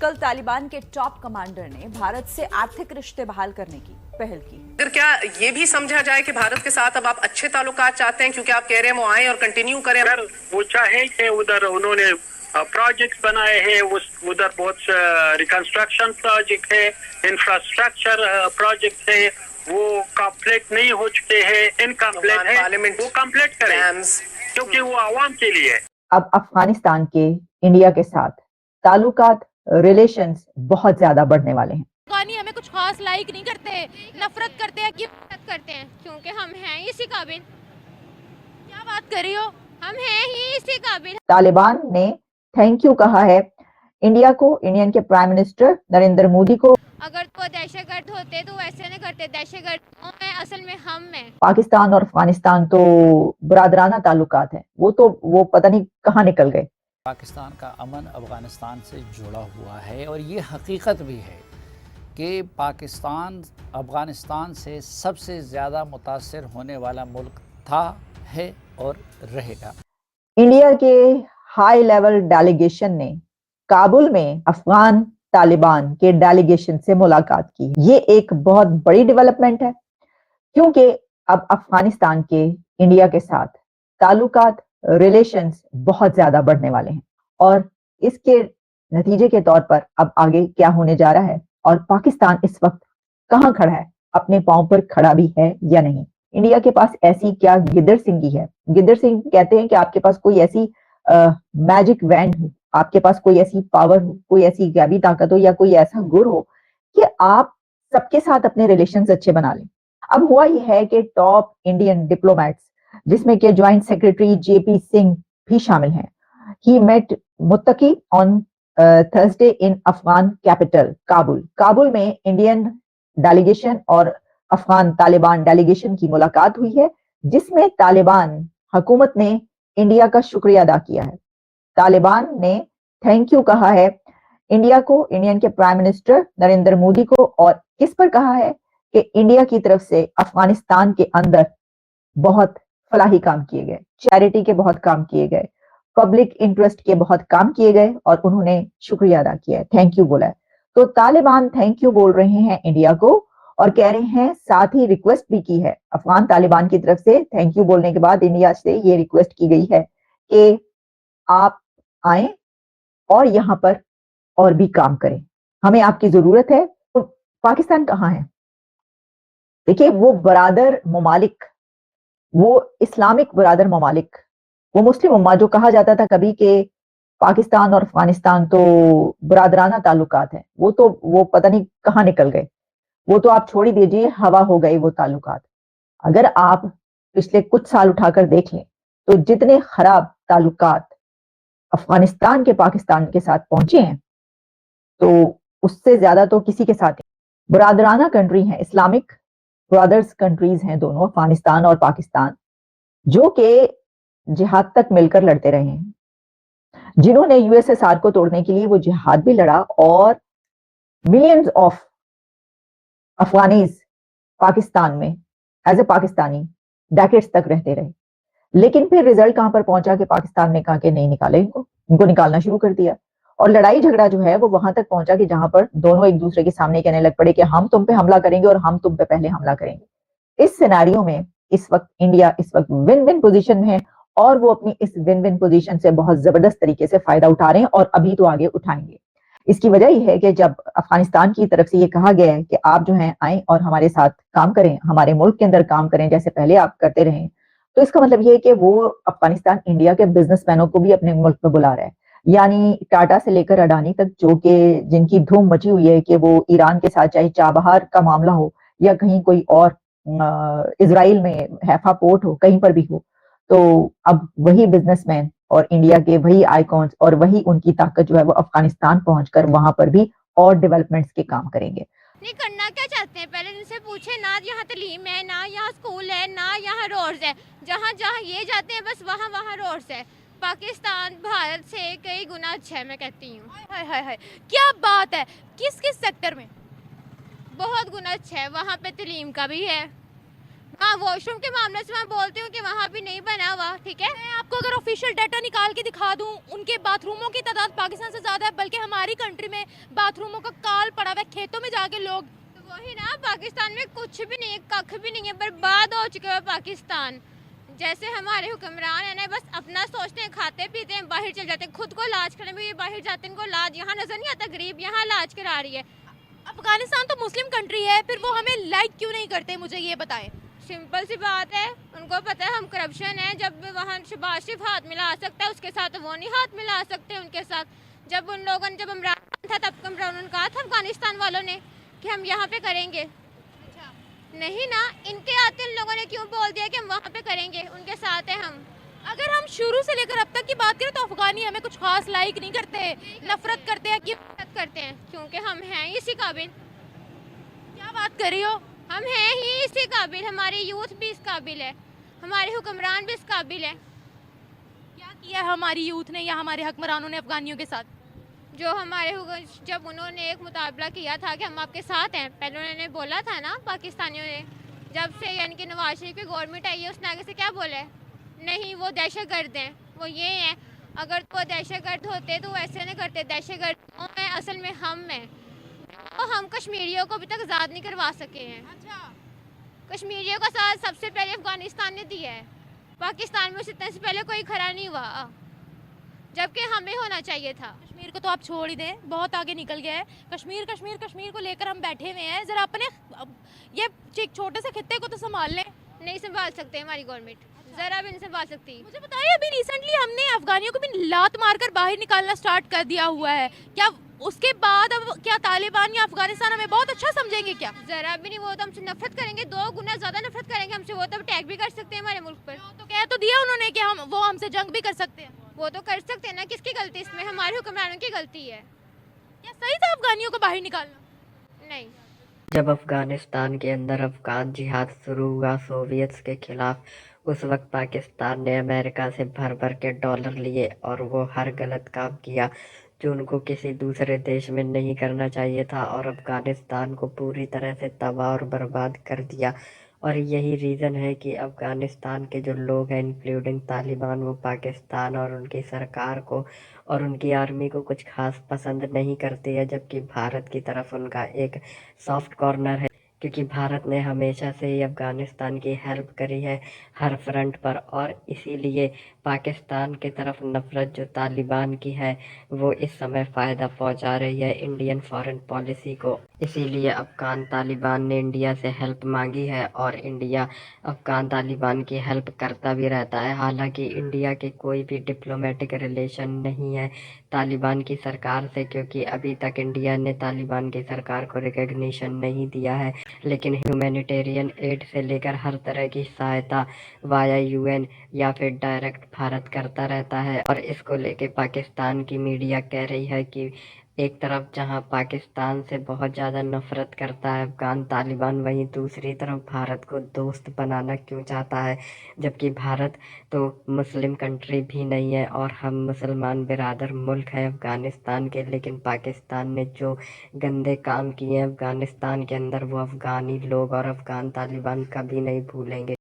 कल तालिबान के top commander ने भारत से आर्थिक रिश्ते बहाल करने की पहल की है। फिर क्या ये भी समझा जाए कि भारत के साथ अब आप अच्छे ताल्लुकात चाहते हैं, क्योंकि आप कह रहे हैं वो आए और कंटिन्यू करें? अगर वो चाहे कि उधर उन्होंने प्रोजेक्ट्स बनाए हैं, उधर बहुत रिकंस्ट्रक्शन प्रोजेक्ट है, इंफ्रास्ट्रक्चर प्रोजेक्ट है, वो कंप्लीट नहीं हो चुके हैं, इनकम्प्लीट है, पार्लियामेंट वो कंप्लीट करें, क्योंकि वो आवाम के लिए है। अब अफगानिस्तान के इंडिया के साथ ताल्लुकात रिलेशंस बहुत ज्यादा बढ़ने वाले हैं। अफगानी हमें कुछ खास लाइक नहीं करते, नफरत करते हैं। क्यों नफरत करते हैं? क्योंकि हम हैं इसी काबिल। क्या बात कर रही हो? हम हैं ही इसी काबिल। तालिबान ने थैंक यू कहा है इंडिया को, इंडियन के प्राइम मिनिस्टर नरेंद्र मोदी को। अगर तो दहशतगर्द होते तो वैसे नहीं करते। दहशतगर्द में असल में हम हैं। पाकिस्तान और अफगानिस्तान तो बरादराना ताल्लुकात है, वो पता नहीं कहाँ निकल गए। पाकिस्तान का अमन अफ़गानिस्तान से जुड़ा हुआ है और ये हकीकत भी है कि पाकिस्तान अफ़गानिस्तान से सबसे ज़्यादा मुतासिर होने वाला मुल्क था, है और रहेगा। इंडिया के हाई लेवल डेलीगेशन ने काबुल में अफगान तालिबान के डेलीगेशन से मुलाकात की। ये एक बहुत बड़ी डेवलपमेंट है, क्योंकि अब अफगानिस्तान के इंडिया के साथ ताल्लुकात रिलेशंस बहुत ज्यादा बढ़ने वाले हैं और इसके नतीजे के तौर पर अब आगे क्या होने जा रहा है और पाकिस्तान इस वक्त कहाँ खड़ा है, अपने पांव पर खड़ा भी है या नहीं। इंडिया के पास ऐसी क्या गिद्दड़ सिंगी है। गिद्दड़ सिंह कहते हैं कि आपके पास कोई ऐसी मैजिक वैंड हो, आपके पास कोई ऐसी पावर हो, कोई ऐसी गैबी ताकत हो या कोई ऐसा गुर हो कि आप सबके साथ अपने रिलेशंस अच्छे बना लें। अब हुआ यह है कि टॉप इंडियन डिप्लोमेट्स, जिसमें कि ज्वाइंट सेक्रेटरी जेपी सिंह भी शामिल हैं, he met Muttaqi on Thursday in Afghan capital Kabul. Kabul में इंडियन डेलीगेशन और अफगान तालिबान डेलीगेशन की मुलाकात हुई है, जिसमें तालिबान हुकूमत ने इंडिया का शुक्रिया अदा किया है। तालिबान ने थैंक यू कहा है इंडिया को, इंडियन के प्राइम मिनिस्टर नरेंद्र मोदी को, और किस पर कहा है कि इंडिया की तरफ से अफगानिस्तान के अंदर बहुत फलाही काम किए गए, चैरिटी के बहुत काम किए गए, पब्लिक इंटरेस्ट के बहुत काम किए गए और उन्होंने शुक्रिया अदा किया है, थैंक यू बोला है। तो तालिबान थैंक यू बोल रहे हैं इंडिया को और कह रहे हैं, साथ ही रिक्वेस्ट भी की है अफगान तालिबान की तरफ से। थैंक यू बोलने के बाद इंडिया से ये रिक्वेस्ट की गई है कि आप आए और यहाँ पर और भी काम करें, हमें आपकी जरूरत है। तो पाकिस्तान कहाँ है? देखिए, वो बरादर ममालिक, वो इस्लामिक बरादर ममालिक, वो मुस्लिम उम्मा जो कहा जाता था कभी के पाकिस्तान और अफगानिस्तान तो बरादराना ताल्लुकात है, वो पता नहीं कहाँ निकल गए। वो तो आप छोड़ ही दीजिए, हवा हो गई वो ताल्लुकात। अगर आप पिछले कुछ साल उठाकर देख लें तो जितने खराब ताल्लुकात अफगानिस्तान के पाकिस्तान के साथ पहुंचे हैं, तो उससे ज्यादा तो किसी के साथ बरादराना कंट्री है, इस्लामिक ब्रदर्स कंट्रीज हैं दोनों, अफगानिस्तान और पाकिस्तान, जो कि जिहाद तक मिलकर लड़ते रहे हैं, जिन्होंने यूएसएसआर को तोड़ने के लिए वो जिहाद भी लड़ा और मिलियंस ऑफ अफगानीज पाकिस्तान में एज ए पाकिस्तानी डेकेड्स तक रहते रहे। लेकिन फिर रिजल्ट कहां पर पहुंचा कि पाकिस्तान ने कहा कि नहीं निकाले इनको निकालना शुरू कर दिया और लड़ाई झगड़ा जो है वो वहां तक पहुंचा कि जहां पर दोनों एक दूसरे के सामने कहने लग पड़े कि हम तुम पे हमला करेंगे और हम तुम पे पहले हमला करेंगे। इस सिनेरियो में इस वक्त इंडिया इस वक्त विन विन पोजीशन में है और वो अपनी इस विन विन पोजीशन से बहुत जबरदस्त तरीके से फायदा उठा रहे हैं और अभी तो आगे उठाएंगे। इसकी वजह यह है कि जब अफगानिस्तान की तरफ से ये कहा गया है कि आप जो हैं आए और हमारे साथ काम करें, हमारे मुल्क के अंदर काम करें जैसे पहले आप करते रहे, तो इसका मतलब ये है कि वो अफगानिस्तान इंडिया के बिजनेसमैनों को भी अपने मुल्क में बुला रहा है। यानी टाटा से लेकर अडानी तक, जो कि जिनकी धूम मची हुई है कि वो ईरान के साथ चाहे चाबहार का मामला हो या कहीं कोई और इजराइल में हैफा पोर्ट हो, कहीं पर भी हो, तो अब वही बिजनेसमैन और इंडिया के वही आइकॉन्स और वही उनकी ताकत जो है वो अफगानिस्तान पहुंचकर वहां पर भी और डेवलपमेंट्स के काम करेंगे। नहीं करना क्या चाहते हैं? पहले इनसे पूछे ना, यहाँ तालीम है ना, यहाँ स्कूल है ना, यहाँ रोड्स है। जहाँ जहाँ ये जाते हैं बस वहाँ वहाँ रोड्स है। पाकिस्तान भारत से कई गुना अच्छा है, मैं कहती हूँ। हाय हाय हाय, क्या बात है! किस किस सेक्टर में? बहुत गुना अच्छा है। वहाँ पे तालीम का भी है, हाँ, वॉशरूम के मामले से मैं बोलती हूँ कि वहाँ भी नहीं बना हुआ, ठीक है। मैं आपको अगर ऑफिशियल डाटा निकाल के दिखा दूं, उनके बाथरूमों की तादाद पाकिस्तान से ज़्यादा है, बल्कि हमारी कंट्री में बाथरूमों का काल पड़ा हुआ है, खेतों में जाके लोग। तो वही ना, पाकिस्तान में कुछ भी नहीं है, कख भी नहीं है, बर्बाद हो चुका है पाकिस्तान। जैसे हमारे हुक्मरान है ना, बस अपना सोचते हैं, खाते पीते हैं, बाहर चल जाते हैं, खुद को इलाज करने में ये बाहर जाते हैं, इनको इलाज यहाँ नजर नहीं आता, गरीब यहाँ इलाज करा रही है। अफगानिस्तान तो मुस्लिम कंट्री है, फिर वो हमें लाइक क्यों नहीं करते, मुझे ये बताएं। सिंपल सी बात है, उनको पता है हम करप्शन है। जब वहाँ शहबाज शरीफ हाथ मिला सकता है उसके साथ, तो वो नहीं हाथ मिला सकते उनके साथ। जब उन लोगों ने, जब इमरान था तब इमरान ने कहा था अफगानिस्तान वालों ने कि हम यहाँ पे करेंगे। नहीं ना, इनके आते इन लोगों ने क्यों बोल दिया कि हम वहाँ पे करेंगे, उनके साथ है हम। अगर हम शुरू से लेकर अब तक की बात करें तो अफगानी हमें कुछ खास लाइक नहीं करते, नफरत करते हैं। क्यों नफरत करते हैं? क्योंकि हम हैं इसी काबिल। क्या बात कर रही हो? हम हैं ही इसी काबिल, हमारी यूथ भी इस काबिल है, हमारे हुक्मरान भी इस काबिल है। क्या किया है हमारी यूथ ने या हमारे हुक्मरानों ने अफगानियों के साथ? जो हमारे जब उन्होंने एक मुकाबला किया था कि हम आपके साथ हैं, पहले उन्होंने बोला था ना पाकिस्तानियों ने, जब से यानी कि नवाज शरीफ की गवर्नमेंट आई है, उसने आगे से क्या बोला है? नहीं, वो दहशतगर्द हैं, वो ये हैं। अगर वो दहशतगर्द होते तो ऐसे नहीं करते। दहशतगर्द में असल में हम हैं, तो हम कश्मीरियों को अभी तक आज़ाद नहीं करवा सके हैं। अच्छा, कश्मीरियों का साथ सबसे पहले अफगानिस्तान ने दिया है, पाकिस्तान में उससे से पहले कोई खड़ा नहीं हुआ, जबकि हमें होना चाहिए था। कश्मीर को तो आप छोड़ ही दें, बहुत आगे निकल गया है। कश्मीर कश्मीर कश्मीर को लेकर हम बैठे हुए हैं, जरा अपने ये एक छोटे से खित्ते को तो संभाल लें। नहीं संभाल सकते हमारी गवर्नमेंट, जरा भी नहीं संभाल सकती। मुझे बताइए, अभी रिसेंटली हमने अफगानियों को भी लात मारकर बाहर निकालना स्टार्ट कर दिया हुआ है, क्या उसके बाद अब क्या तालिबान या अफगानिस्तान हमें बहुत अच्छा समझेंगे क्या? जरा भी नहीं, वो तो हमसे नफरत करेंगे, 2 गुना ज्यादा नफरत करेंगे हमसे। वो तो अटैक भी कर सकते हैं हमारे मुल्क पर। तो कह तो दिया उन्होंने कि वो हमसे जंग भी कर सकते हैं। वो तो कर सकते हैं ना, किसकी गलती इसमें? हमारे हुक्मरानों की गलती है। क्या सही था अफगानियों को बाहर निकालना? नहीं। जब अफगानिस्तान के अंदर अफगान जिहाद शुरू हुआ सोवियत्स के खिलाफ, उस वक्त पाकिस्तान ने अमेरिका से भर भर के डॉलर लिए और वो हर गलत काम किया जो उनको किसी दूसरे देश में नहीं करना चाहिए था, और अफगानिस्तान को पूरी तरह से तबाह और बर्बाद कर दिया। और यही रीज़न है कि अफगानिस्तान के जो लोग हैं इंक्लूडिंग तालिबान, वो पाकिस्तान और उनकी सरकार को और उनकी आर्मी को कुछ खास पसंद नहीं करती है, जबकि भारत की तरफ उनका एक सॉफ्ट कॉर्नर है, क्योंकि भारत ने हमेशा से ही अफगानिस्तान की हेल्प करी है हर फ्रंट पर। और इसीलिए पाकिस्तान की तरफ नफरत जो तालिबान की है वो इस समय फ़ायदा पहुंचा रही है इंडियन फॉरेन पॉलिसी को। इसीलिए अफगान तालिबान ने इंडिया से हेल्प मांगी है और इंडिया अफगान तालिबान की हेल्प करता भी रहता है। हालांकि इंडिया के कोई भी डिप्लोमेटिक रिलेशन नहीं है तालिबान की सरकार से, क्योंकि अभी तक इंडिया ने तालिबान की सरकार को रिकग्निशन नहीं दिया है। लेकिन ह्यूमैनिटेरियन एड से लेकर हर तरह की सहायता वाया यूएन या फिर डायरेक्ट भारत करता रहता है। और इसको लेके पाकिस्तान की मीडिया कह रही है कि एक तरफ जहां पाकिस्तान से बहुत ज़्यादा नफरत करता है अफगान तालिबान, वहीं दूसरी तरफ भारत को दोस्त बनाना क्यों चाहता है, जबकि भारत तो मुस्लिम कंट्री भी नहीं है और हम मुसलमान बिरादर मुल्क है अफ़गानिस्तान के। लेकिन पाकिस्तान ने जो गंदे काम किए हैं अफ़गानिस्तान के अंदर, वो अफ़गानी लोग और अफ़गान तालिबान कभी नहीं भूलेंगे।